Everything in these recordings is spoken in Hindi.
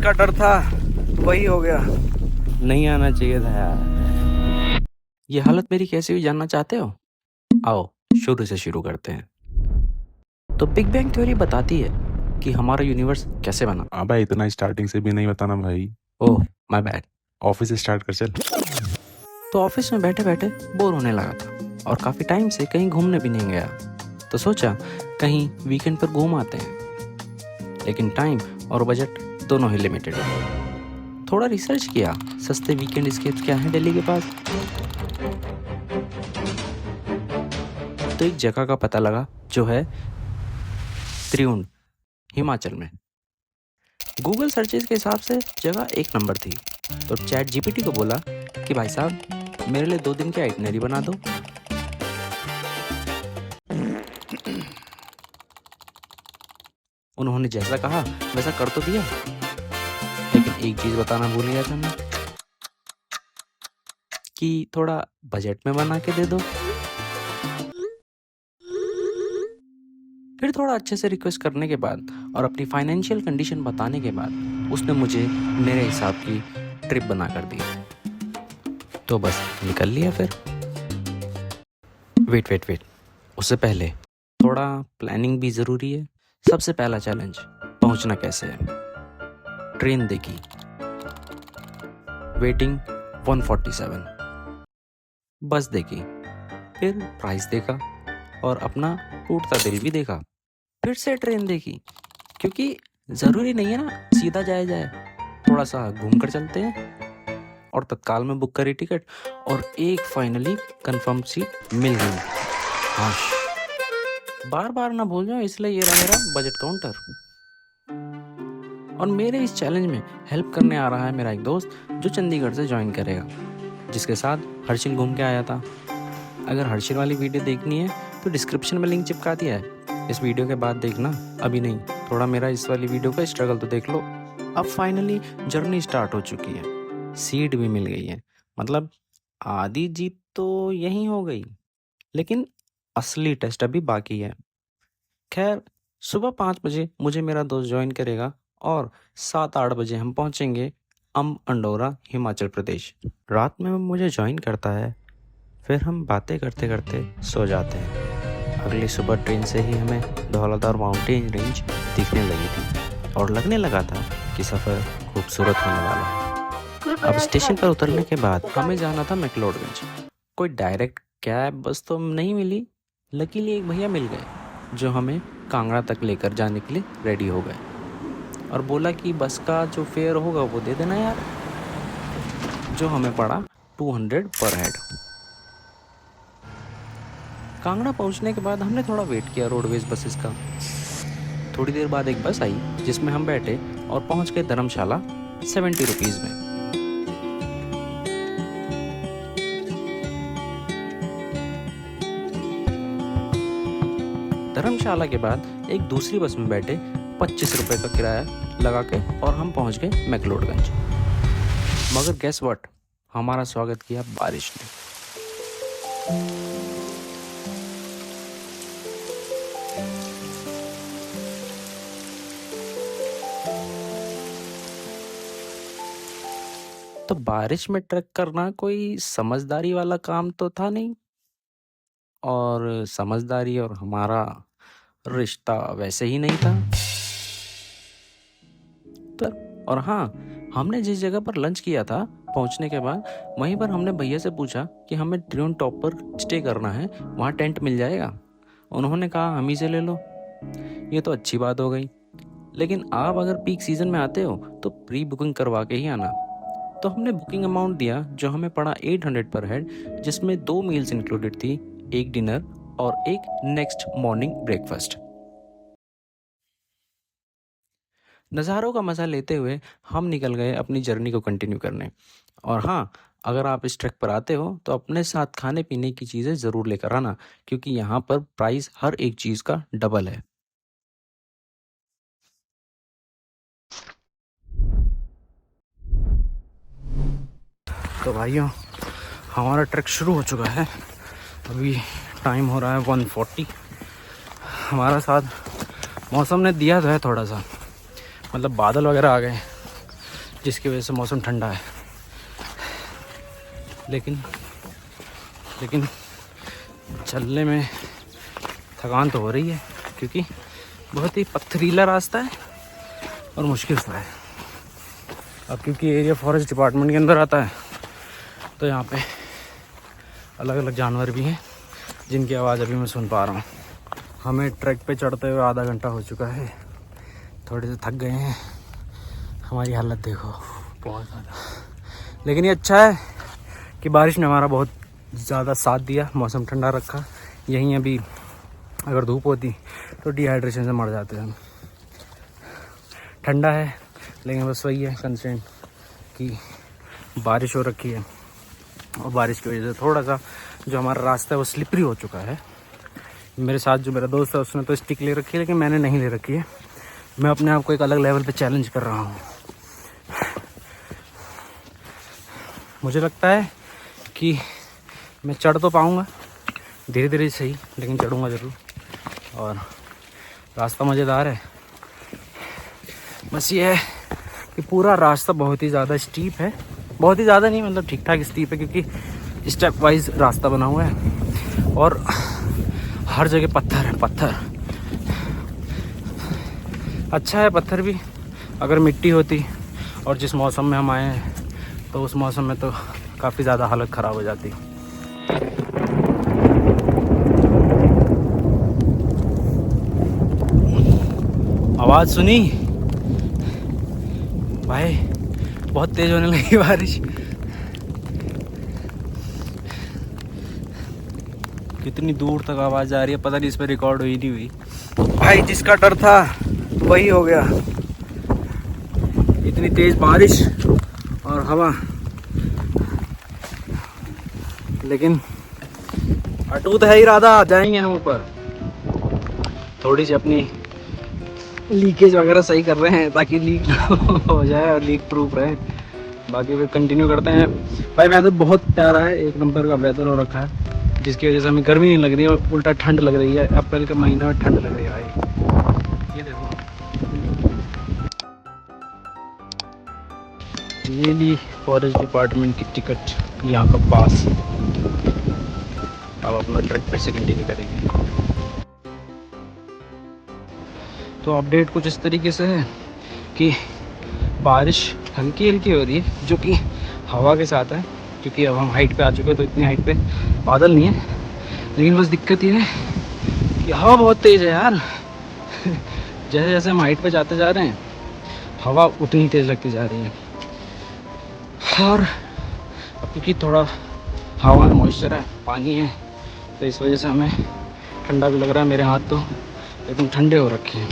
जिसका डर था वही हो गया। नहीं आना चाहिए था यार। ये हालत मेरी कैसी हुई जानना चाहते हो? आओ शुरू से शुरू करते हैं। तो बिग बैंग थ्योरी बताती है कि हमारा यूनिवर्स कैसे बना। अबे इतना स्टार्टिंग से भी नहीं बताना भाई। Oh my bad. Office start कर चल। तो ऑफिस में बैठे बैठे बोर होने लगा था और काफ़ी टाइम से कहीं घूमने भी नहीं गया। तो सोचा कहीं वीकेंड पर घूम आते हैं, लेकिन टाइम और बजट दोनों ही लिमिटेड है। थोड़ा रिसर्च किया, सस्ते वीकेंड स्केप्स क्या हैं दिल्ली के पास। तो एक जगह का पता लगा जो है त्रिउंड, हिमाचल में। गूगल सर्चेज के हिसाब से जगह एक नंबर थी। तो चैट जीपीटी को बोला कि भाई साहब मेरे लिए 2 दिन की आइटनरी बना दो। उन्होंने जैसा कहा वैसा कर तो दिया, लेकिन एक चीज बताना भूल गया था मैं कि थोड़ा बजट में बना के दे दो। फिर थोड़ा अच्छे से रिक्वेस्ट करने के बाद और अपनी फाइनेंशियल कंडीशन बताने के बाद उसने मुझे मेरे हिसाब की ट्रिप बना कर दी। तो बस निकल लिया फिर। वेट, उससे पहले थोड़ा प्लानिंग भी ज़रूरी है। सबसे पहला चैलेंज, पहुंचना कैसे है। ट्रेन देखी, वेटिंग 147। बस देखी, फिर प्राइस देखा और अपना टूटता दिल भी देखा। फिर से ट्रेन देखी, क्योंकि ज़रूरी नहीं है ना सीधा जाए, थोड़ा सा घूम कर चलते हैं। और तत्काल में बुक करी टिकट और एक फाइनली कंफर्म सीट मिल गई। हाश, बार ना भूल जाओ, इसलिए ये रहा मेरा बजट काउंटर। और मेरे इस चैलेंज में हेल्प करने आ रहा है मेरा एक दोस्त जो चंडीगढ़ से ज्वाइन करेगा, जिसके साथ हर्षिल घूम के आया था। अगर हर्षिल वाली वीडियो देखनी है तो डिस्क्रिप्शन में लिंक चिपका दिया है, इस वीडियो के बाद देखना, अभी नहीं। थोड़ा मेरा इस वाली वीडियो का स्ट्रगल तो देख लो। अब फाइनली जर्नी स्टार्ट हो चुकी है, सीट भी मिल गई है, मतलब आधी जीत तो यहीं हो गई। लेकिन असली टेस्ट अभी बाकी है। खैर, सुबह 5 बजे मुझे मेरा दोस्त ज्वाइन करेगा और 7-8 बजे हम पहुंचेंगे अंडोरा, हिमाचल प्रदेश। रात में वो मुझे ज्वाइन करता है, फिर हम बातें करते करते सो जाते हैं। अगली सुबह ट्रेन से ही हमें धौलाधार माउंटेन रेंज दिखने लगी थी और लगने लगा था कि सफ़र खूबसूरत होने वाला है। अब स्टेशन पर उतरने के बाद हमें जाना था मैक्लोडगंज। कोई डायरेक्ट कैब बस तो नहीं मिली, लकीली एक भैया मिल गए जो हमें कांगड़ा तक लेकर जाने के लिए रेडी हो गए और बोला कि बस का जो फेयर होगा वो दे देना यार, जो हमें पड़ा 200 पर हेड। कांगड़ा पहुंचने के बाद हमने थोड़ा वेट किया रोडवेज बसेस का। थोड़ी देर बाद एक बस आई जिसमें हम बैठे और पहुंच गए धर्मशाला 70 रुपीज़ में। धर्मशाला के बाद एक दूसरी बस में बैठे 25 रुपये का किराया लगा के और हम पहुंच गए मैक्लोडगंज। मगर गेस व्हाट, हमारा स्वागत किया बारिश ने। तो बारिश में ट्रक करना कोई समझदारी वाला काम तो था नहीं, और समझदारी और हमारा रिश्ता वैसे ही नहीं था। तो और हाँ, हमने जिस जगह पर लंच किया था पहुंचने के बाद, वहीं पर हमने भैया से पूछा कि हमें ट्रिउन टॉप पर स्टे करना है, वहाँ टेंट मिल जाएगा। उन्होंने कहा हम ही से ले लो। ये तो अच्छी बात हो गई, लेकिन आप अगर पीक सीजन में आते हो तो प्री बुकिंग करवा के ही आना। तो हमने बुकिंग अमाउंट दिया जो हमें पड़ा 800 पर हेड, जिसमें 2 मील्स इंक्लूडेड थी, एक डिनर और एक नेक्स्ट मॉर्निंग ब्रेकफास्ट। नज़ारों का मज़ा लेते हुए हम निकल गए अपनी जर्नी को कंटिन्यू करने। और हाँ, अगर आप इस ट्रैक पर आते हो तो अपने साथ खाने पीने की चीज़ें ज़रूर लेकर आना, क्योंकि यहाँ पर प्राइस हर एक चीज़ का डबल है। तो भाइयों, हमारा ट्रैक शुरू हो चुका है। अभी टाइम हो रहा है 1:40। हमारा साथ मौसम ने दिया तो है थोड़ा सा, मतलब बादल वगैरह आ गए, जिसकी वजह से मौसम ठंडा है। लेकिन चलने में थकान तो हो रही है क्योंकि बहुत ही पथरीला रास्ता है और मुश्किल सा है। अब क्योंकि एरिया फॉरेस्ट डिपार्टमेंट के अंदर आता है तो यहाँ पे अलग अलग जानवर भी हैं जिनकी आवाज़ अभी मैं सुन पा रहा हूँ। हमें ट्रैक पे चढ़ते हुए आधा घंटा हो चुका है, थोड़े से थक गए हैं। हमारी हालत देखो बहुत ज़्यादा। लेकिन ये अच्छा है कि बारिश ने हमारा बहुत ज़्यादा साथ दिया, मौसम ठंडा रखा। यहीं अभी अगर धूप होती तो डिहाइड्रेशन से मर जाते हम। ठंडा है लेकिन बस वही है कंस्ट्रेंट कि बारिश हो रखी है और बारिश की वजह से थोड़ा सा जो हमारा रास्ता है वो स्लिपरी हो चुका है। मेरे साथ जो मेरा दोस्त है उसने तो स्टिक ले रखी है लेकिन मैंने नहीं ले रखी है। मैं अपने आप को एक अलग लेवल पे चैलेंज कर रहा हूँ। मुझे लगता है कि मैं चढ़ तो पाऊँगा धीरे धीरे सही, लेकिन चढ़ूँगा ज़रूर। और रास्ता मज़ेदार है। बस ये है कि पूरा रास्ता बहुत ही ज़्यादा स्टीप है, बहुत ही ज़्यादा नहीं मतलब ठीक ठाक स्टीप है क्योंकि स्टेप वाइज रास्ता बना हुआ है और हर जगह पत्थर है। पत्थर अच्छा है, पत्थर भी। अगर मिट्टी होती और जिस मौसम में हम आए हैं तो उस मौसम में तो काफ़ी ज़्यादा हालत ख़राब हो जाती। आवाज़ सुनी भाई, बहुत तेज होने लगी बारिश। कितनी दूर तक आवाज़ आ रही है पता नहीं, इस पर रिकॉर्ड हुई नहीं हुई। भाई जिसका डर था वही हो गया। इतनी तेज बारिश और हवा, लेकिन अटूट है इरादा, जाएंगे हम ऊपर। थोड़ी सी अपनी लीकेज वगैरह सही कर रहे हैं ताकि लीक हो जाए और लीक प्रूफ रहे। बाकी फिर कंटिन्यू करते हैं। भाई वेदर बहुत प्यारा है, एक नंबर का वेदर हो रखा है जिसकी वजह से हमें गर्मी नहीं लग रही है और उल्टा ठंड लग रही है। अप्रैल के महीने में ठंड लग रही है भाई। ये देखो, ये ली फॉरेस्ट डिपार्टमेंट की टिकट यहाँ का पास। अब अपना ट्रैक पे से कंटिन्यू करेंगे। तो अपडेट कुछ इस तरीके से है कि बारिश हल्की हल्की हो रही है जो कि हवा के साथ है, क्योंकि अब हम हाइट पे आ चुके हैं तो इतनी हाइट पे बादल नहीं है। लेकिन बस दिक्कत ये है कि हवा बहुत तेज़ है यार। जैसे जैसे हम हाइट पे जाते जा रहे हैं हवा उतनी ही तेज़ लगती जा रही है। और अब क्योंकि थोड़ा हवा में मॉइस्चर है, पानी है, तो इस वजह से हमें ठंडा भी लग रहा है। मेरे हाथ तो एकदम ठंडे हो रखे हैं,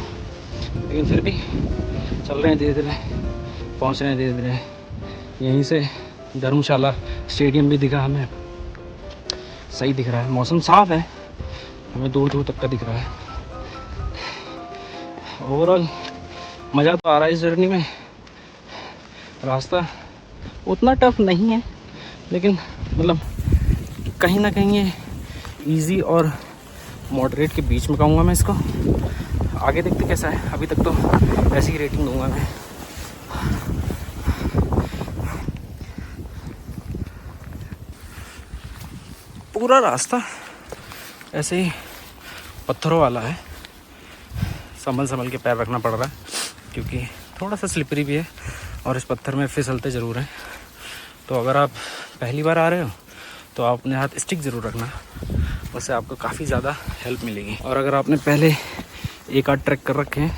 लेकिन फिर भी चल रहे हैं धीरे धीरे, पहुंच रहे हैं धीरे धीरे। यहीं से धर्मशाला स्टेडियम भी दिखा हमें, सही दिख रहा है। मौसम साफ है, हमें दूर दूर तक का दिख रहा है। ओवरऑल मज़ा तो आ रहा है इस जर्नी में। रास्ता उतना टफ नहीं है, लेकिन मतलब कहीं ना कहीं ये इजी और मॉडरेट के बीच में कहूँगा मैं इसको। आगे देखते कैसा है, अभी तक तो ऐसी ही रेटिंग दूंगा मैं। पूरा रास्ता ऐसे ही पत्थरों वाला है, संभल संभल के पैर रखना पड़ रहा है क्योंकि थोड़ा सा स्लिपरी भी है और इस पत्थर में फिसलते ज़रूर हैं। तो अगर आप पहली बार आ रहे हो तो आप अपने हाथ स्टिक ज़रूर रखना, उससे आपको काफ़ी ज़्यादा हेल्प मिलेगी। और अगर आपने पहले एक आध ट्रैक कर रखे हैं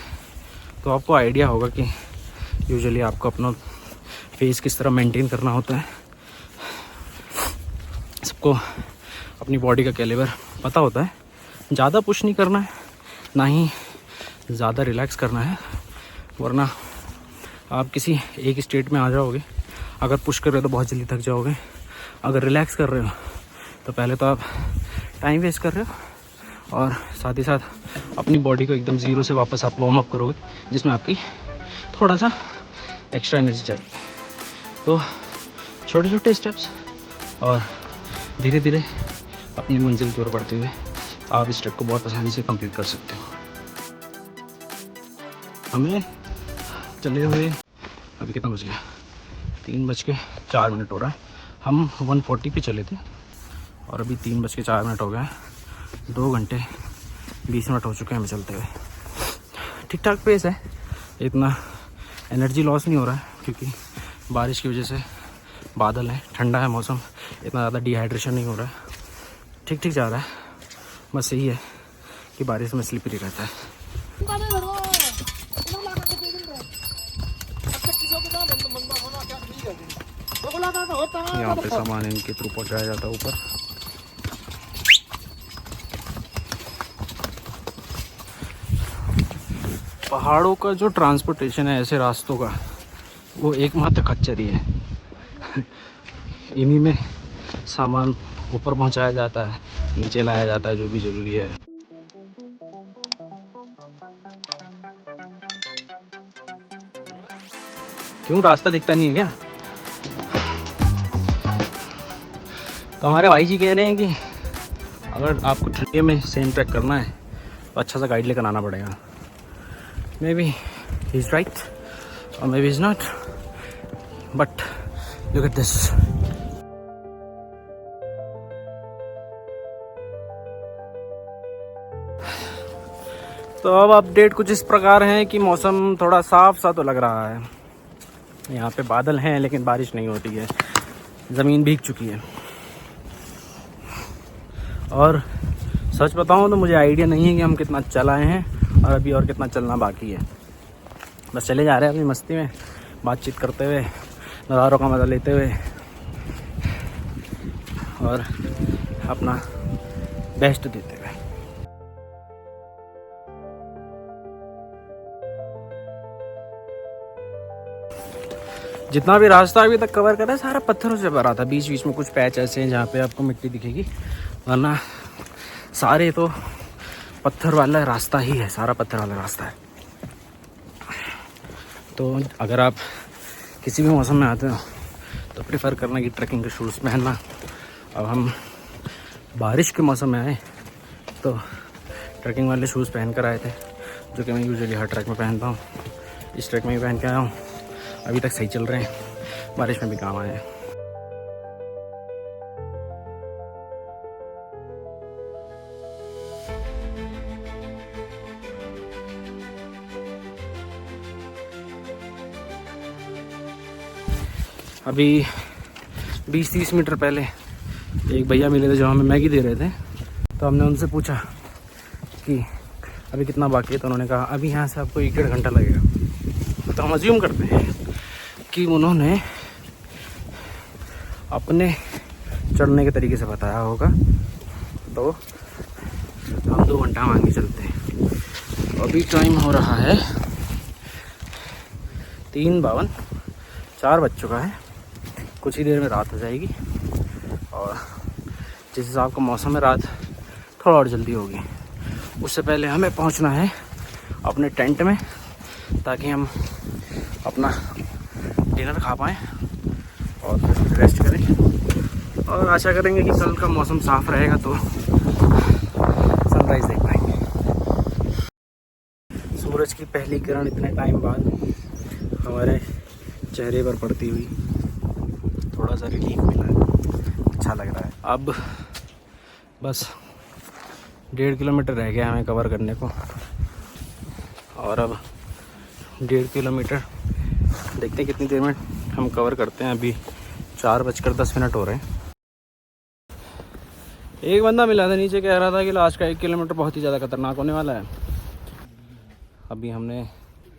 तो आपको आइडिया होगा कि यूजुअली आपको अपना फेस किस तरह मेंटेन करना होता है। सबको अपनी बॉडी का कैलिबर पता होता है। ज़्यादा पुश नहीं करना है, ना ही ज़्यादा रिलैक्स करना है, वरना आप किसी एक स्टेट में आ जाओगे। अगर पुश कर रहे हो तो बहुत जल्दी थक जाओगे, अगर रिलैक्स कर रहे हो तो पहले तो आप टाइम वेस्ट कर रहे हो और साथ ही साथ अपनी बॉडी को एकदम ज़ीरो से वापस आप वार्म अप करोगे, जिसमें आपकी थोड़ा सा एक्स्ट्रा एनर्जी चाहिए। तो छोटे छोटे स्टेप्स और धीरे धीरे अपनी मंजिल की ओर बढ़ते हुए आप इस ट्रैक को बहुत आसानी से कंप्लीट कर सकते हो। हमें चले हुए अभी कितना बज गया, 3:04 हो रहा है। हम 140 पे चले थे और अभी 3:04 हो गया है। 2 घंटे 20 मिनट हो चुके हैं हमें चलते हुए। ठीक ठाक पेस है, इतना एनर्जी लॉस नहीं हो रहा है क्योंकि बारिश की वजह से बादल है, ठंडा है मौसम, इतना ज़्यादा डिहाइड्रेशन नहीं हो रहा है। ठीक ठीक जा रहा है, बस यही है कि बारिश में स्लिपरी रहता है। यहाँ पे सामान इनके थ्रू पहुँचाया जाता है ऊपर। पहाड़ों का जो ट्रांसपोर्टेशन है ऐसे रास्तों का, वो एकमात्र खच्चर ही है। इन्हीं में सामान ऊपर पहुंचाया जाता है, नीचे लाया जाता है, जो भी जरूरी है। क्यों रास्ता दिखता नहीं है क्या? तो हमारे भाई जी कह रहे हैं कि अगर आपको ठंडी में सेम ट्रैक करना है तो अच्छा सा गाइड लेकर आना पड़ेगा। Maybe he is right और maybe is not, but look at this. तो अब अपडेट कुछ इस प्रकार है कि मौसम थोड़ा साफ सा तो लग रहा है। यहाँ पे बादल हैं लेकिन बारिश नहीं होती है, ज़मीन भीग चुकी है। और सच बताऊँ तो मुझे आइडिया नहीं है कि हम कितना चल आए हैं और अभी और कितना चलना बाकी है। बस चले जा रहे हैं अपनी मस्ती में, बातचीत करते हुए, नज़ारों का मज़ा लेते हुए और अपना बेस्ट देते हुए। जितना भी रास्ता अभी तक कवर करा है सारा पत्थरों से भरा था। बीच बीच में कुछ पैच ऐसे हैं जहाँ पे आपको मिट्टी दिखेगी, वरना सारे तो पत्थर वाला रास्ता ही है, सारा पत्थर वाला रास्ता है। तो अगर आप किसी भी मौसम में आते हो तो प्रेफर करना कि ट्रैकिंग के शूज़ पहनना। अब हम बारिश के मौसम में आए तो ट्रैकिंग वाले शूज़ पहन कर आए थे, जो कि मैं यूजुअली हर ट्रैक में पहनता हूँ। इस ट्रैक में भी पहन के आया हूँ, अभी तक सही चल रहे हैं, बारिश में भी काम आए हैं। अभी 20-30 मीटर पहले एक भैया मिले थे जो हमें मैगी दे रहे थे। तो हमने उनसे पूछा कि अभी कितना बाकी है, तो उन्होंने कहा अभी यहाँ से आपको 1-1.5 घंटा लगेगा। तो हम अज्यूम करते हैं कि उन्होंने अपने चढ़ने के तरीके से बताया होगा, तो हम 2 घंटा मांगे चलते हैं। अभी टाइम हो रहा है 3:52, 4 बज चुका है। कुछ ही देर में रात हो जाएगी और जिस हिसाब का मौसम है रात थोड़ा और जल्दी होगी। उससे पहले हमें पहुंचना है अपने टेंट में ताकि हम अपना डिनर खा पाएँ और फिर रेस्ट करें। और आशा करेंगे कि कल का मौसम साफ़ रहेगा तो सनराइज़ देख पाएंगे। सूरज की पहली किरण इतने टाइम बाद हमारे चेहरे पर पड़ती हुई थोड़ा सा रिलीफ मिला है, अच्छा लग रहा है। अब बस 1.5 किलोमीटर रह गया हमें कवर करने को और अब 1.5 किलोमीटर देखते हैं कितनी देर में हम कवर करते हैं। अभी 4:10 हो रहे हैं। एक बंदा मिला था नीचे, कह रहा था कि लास्ट का 1 किलोमीटर बहुत ही ज़्यादा खतरनाक होने वाला है। अभी हमने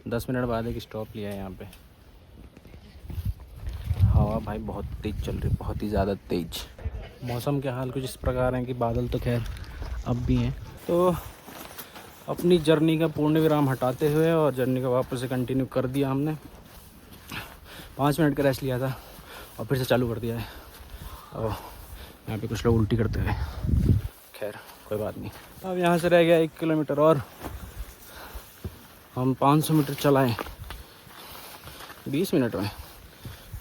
10 मिनट बाद एक स्टॉप लिया है यहाँ पे। हवा भाई बहुत तेज़ चल रही है, बहुत ही ज़्यादा तेज़। मौसम के हाल कुछ इस प्रकार हैं कि बादल तो खैर अब भी हैं। तो अपनी जर्नी का पूर्ण विराम हटाते हुए और जर्नी को वापस से कंटिन्यू कर दिया हमने। 5 मिनट का रेस्ट लिया था और फिर से चालू कर दिया है। और यहाँ पे कुछ लोग उल्टी करते हुए, खैर कोई बात नहीं। अब यहाँ से रह गया 1 किलोमीटर और हम 500 मीटर चलाएँ 20 मिनट में।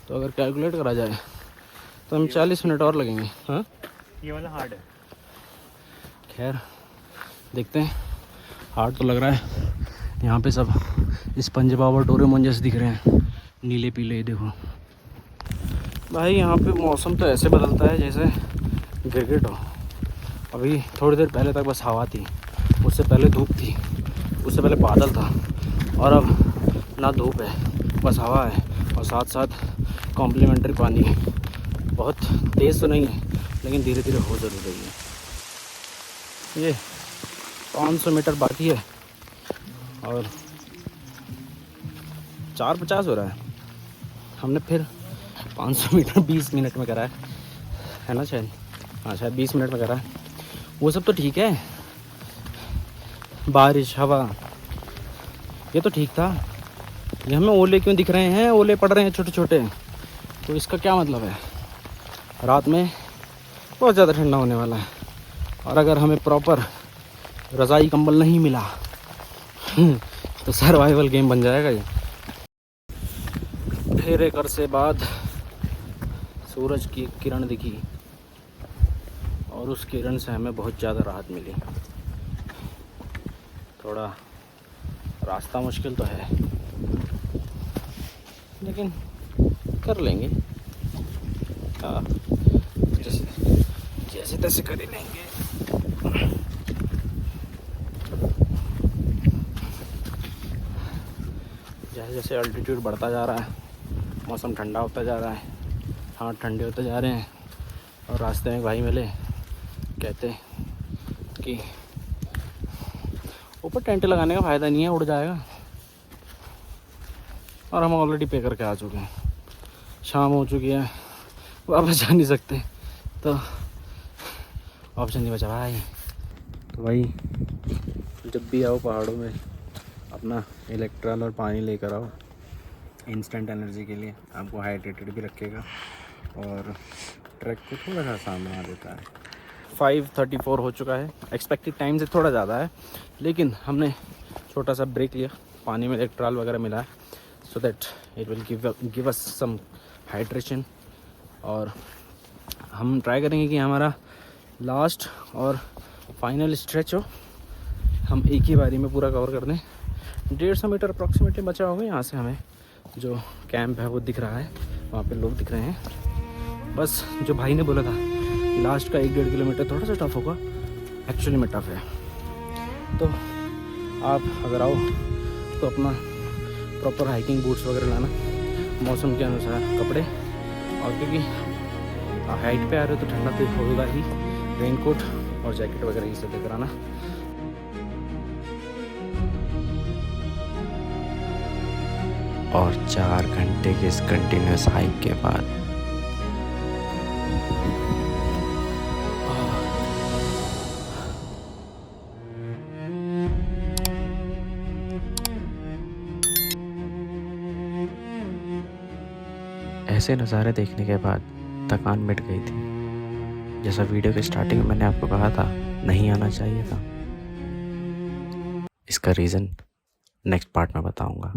तो अगर कैलकुलेट करा जाए तो हम 40 मिनट और लगेंगे। हाँ, ये वाला हार्ड है। खैर देखते हैं, हार्ड तो लग रहा है। यहाँ पे सब स्पंज बाब और डोरेमोन जैसे दिख रहे हैं, नीले पीले। देखो भाई यहाँ पे मौसम तो ऐसे बदलता है जैसे गिरगिट हो। अभी थोड़ी देर पहले तक बस हवा थी, उससे पहले धूप थी, उससे पहले बादल था, और अब ना धूप है बस हवा है, और साथ साथ कॉम्प्लीमेंट्री पानी है। बहुत तेज़ तो नहीं है लेकिन धीरे धीरे हो ज़रूर रही है। ये 500 मीटर बाकी है और 4:50 हो रहा है। हमने फिर 500 मीटर 20 मिनट में करा है ना शायद, हाँ शायद 20 मिनट में करा है। वो सब तो ठीक है, बारिश हवा ये तो ठीक था। ये हमें ओले क्यों दिख रहे हैं, ओले पड़ रहे हैं छोटे छोटे, तो इसका क्या मतलब है? रात में बहुत ज़्यादा ठंडा होने वाला है, और अगर हमें प्रॉपर रज़ाई कंबल नहीं मिला तो सर्वाइवल गेम बन जाएगा ये। फिर एक अरसे बाद सूरज की किरण दिखी और उस किरण से हमें बहुत ज़्यादा राहत मिली। थोड़ा रास्ता मुश्किल तो है लेकिन कर लेंगे, जैसे तैसे कर ही लेंगे। जैसे जैसे अल्टीट्यूड बढ़ता जा रहा है, मौसम ठंडा होता जा रहा है, हाथ ठंडे होते जा रहे हैं, और रास्ते में भाई मिले, कहते कि ऊपर टेंट लगाने का फ़ायदा नहीं है, उड़ जाएगा। और हम ऑलरेडी पे करके आ चुके हैं, शाम हो चुकी है, वापस जा नहीं सकते, तो ऑप्शन नहीं बचा भाई। तो भाई जब भी आओ पहाड़ों में अपना इलेक्ट्रॉल और पानी लेकर आओ, इंस्टेंट एनर्जी के लिए आपको हाइड्रेटेड भी रखेगा और ट्रैक को थोड़ा सा आसान बना देता है। 5:34 हो चुका है, एक्सपेक्टेड टाइम से थोड़ा ज़्यादा है, लेकिन हमने छोटा सा ब्रेक लिया, पानी में इलेक्ट्रॉल वगैरह मिला है, so that it will give us some hydration. और हम ट्राई करेंगे कि हमारा लास्ट और फाइनल स्ट्रेच हो, हम एक ही बारी में पूरा कवर कर दें। 150 मीटर अप्रॉक्सीमेटली बचा होगा यहाँ से, हमें जो कैंप है वो दिख रहा है, वहाँ पे लोग दिख रहे हैं। बस जो भाई ने बोला था कि लास्ट का 1-1.5 किलोमीटर थोड़ा सा टफ होगा, एक्चुअली में टफ है। तो आप अगर आओ तो अपना प्रॉपर हाइकिंग बूट्स वगैरह लाना, मौसम के अनुसार कपड़े, और क्योंकि हाइट पे आ रहे हो तो ठंडा तो होगा ही, रेनकोट और जैकेट वगैरह ये सब लेकर आना। और 4 घंटे के इस कंटिन्यूस हाइक के बाद ऐसे नज़ारे देखने के बाद थकान मिट गई थी। जैसा वीडियो के स्टार्टिंग में मैंने आपको कहा था, नहीं आना चाहिए था। इसका रीज़न नेक्स्ट पार्ट में बताऊंगा।